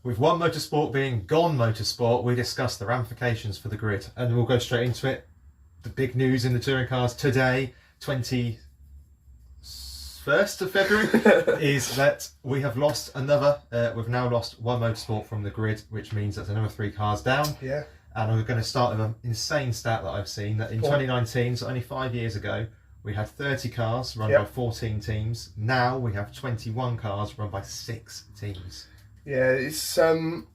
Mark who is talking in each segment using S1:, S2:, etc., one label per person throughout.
S1: With One Motorsport being gone motorsport, we discuss the ramifications for the grid, and we'll go straight into it. The big news in the touring cars today, 21st of February, is that we have lost another, we've now lost One Motorsport from the grid, which means that's another 3 cars down.
S2: Yeah.
S1: And we're going to start with an insane stat that I've seen, that in 2019, so only 5 years ago, we had 30 cars run by 14 teams. Now we have 21 cars run by 6 teams.
S2: Yeah, it's something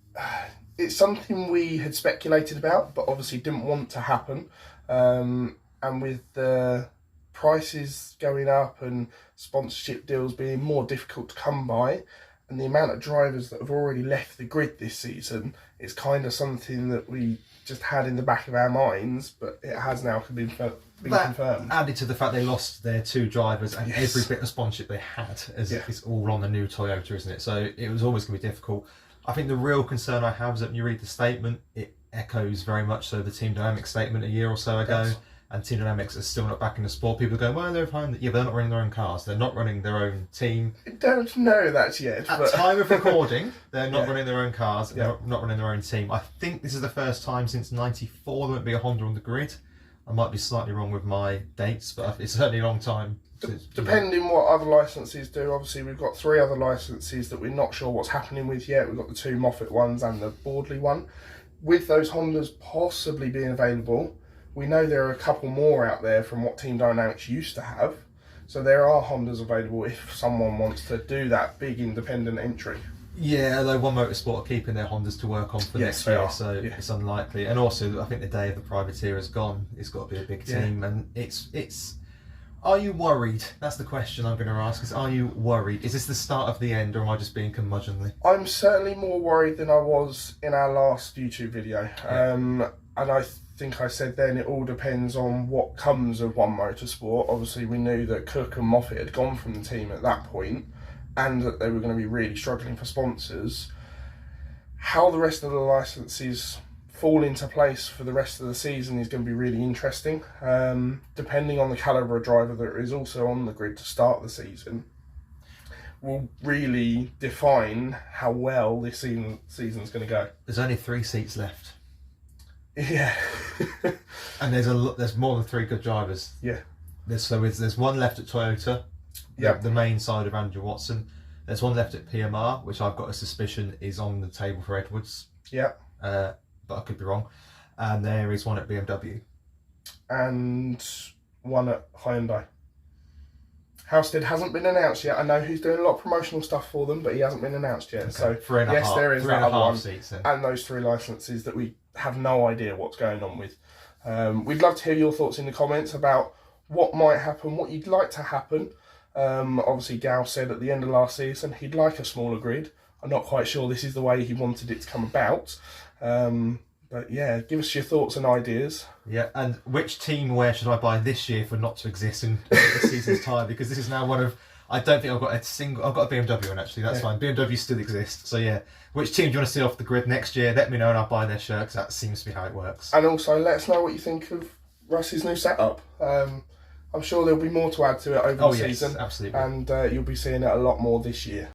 S2: we had speculated about, but obviously didn't want to happen. And with the prices going up and sponsorship deals being more difficult to come by, and the amount of drivers that have already left the grid this season, it's kind of something that we just had in the back of our minds, but it has now been confirmed.
S1: Added to the fact they lost their 2 drivers and every bit of sponsorship they had, as it's all on the new Toyota, isn't it? So it was always going to be difficult. I think the real concern I have is that when you read the statement, it echoes very much so the Team Dynamics statement a year or so ago. Yes. And Team Dynamics are still not back in the sport. People go, well, they're fine. Yeah, but they're not running their own cars. They're not running their own team.
S2: I don't know that yet.
S1: At time of recording, they're not running their own cars. They're not running their own team. I think this is the first time since '94 there won't be a Honda on the grid. I might be slightly wrong with my dates, but it's certainly a long time.
S2: Depending what other licenses do, obviously we've got 3 other licenses that we're not sure what's happening with yet. We've got the 2 Moffat ones and the Boardley one. With those Hondas possibly being available, we know there are a couple more out there from what Team Dynamics used to have. So there are Hondas available if someone wants to do that big independent entry.
S1: Yeah, although One Motorsport are keeping their Hondas to work on for next year, so it's unlikely. And also, I think the day of the privateer is gone. It's got to be a big team, and it's. Are you worried? That's the question I'm going to ask. Is are you worried? Is this the start of the end, or am I just being curmudgeonly?
S2: I'm certainly more worried than I was in our last YouTube video, and I think I said then it all depends on what comes of One Motorsport. Obviously, we knew that Cook and Moffat had gone from the team at that point, and that they were going to be really struggling for sponsors. How the rest of the licenses fall into place for the rest of the season is going to be really interesting. Depending on the calibre of driver that is also on the grid to start the season, will really define how well this season's going to go.
S1: There's only 3 seats left.
S2: Yeah.
S1: And there's more than 3 good drivers.
S2: Yeah.
S1: There's one left at Toyota, the main side of Andrew Watson. There's one left at PMR, which I've got a suspicion is on the table for Edwards.
S2: Yeah.
S1: But I could be wrong. And there is one at BMW.
S2: And one at Hyundai. Halstead hasn't been announced yet. I know he's doing a lot of promotional stuff for them, but he hasn't been announced yet. Okay. So yes, there is that other one,
S1: seats,
S2: and those 3 licenses that we have no idea what's going on with. We'd love to hear your thoughts in the comments about what might happen, what you'd like to happen. Obviously, Gal said at the end of last season he'd like a smaller grid. I'm not quite sure this is the way he wanted it to come about. But yeah, give us your thoughts and ideas.
S1: Yeah, and which team wear should I buy this year for not to exist in the season's time? Because this is now one of, I don't think I've got a BMW one actually, that's fine. BMW still exists, so yeah. Which team do you want to see off the grid next year? Let me know and I'll buy their shirt, because that seems to be how it works.
S2: And also let us know what you think of Russ's new setup. I'm sure there'll be more to add to it over the season.
S1: Absolutely.
S2: And you'll be seeing it a lot more this year.